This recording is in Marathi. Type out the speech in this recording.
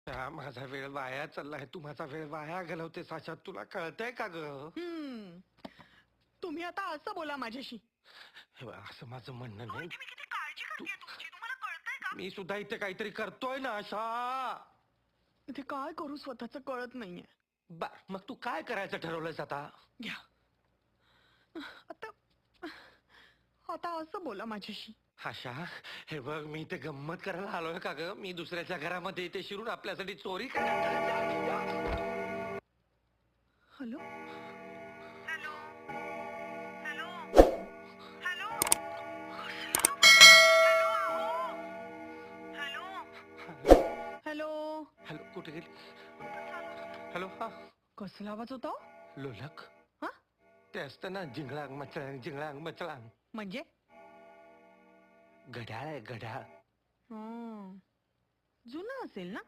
माझा वेळ वाया चाललाय. तू माझा वेळ वाया घालवतेस आशा. तुला कळतंय का ग? तुम्ही आता असं बोला माझ्याशी. हे बघ, असं माझं म्हणणं नाही. मी किती काळजी करते तुमची, तुम्हाला कळतंय का? मी सुद्धा इथे काहीतरी करतोय ना आशा. इथे काय करू स्वतःच कळत नाहीये. बर, मग तू काय करायचं ठरवलंयस आता? घ्या आता आता असं बोला माझ्याशी. आशा, हे बघ, मी इथे गंमत करायला आलोय का ग? मी दुसऱ्याच्या घरामध्ये इथे शिरून आपल्यासाठी चोरी करायला. Hello hello hello hello hello hello hello, कुठे गेली? हॅलो. हा, कसला आवाज होता? लोलक. हा ते असतं ना, जिंगळांग मचळांग जिंगळांग मचळांग. म्हणजे घड्याळ आहे, घड्याळ. जुनं असेल ना?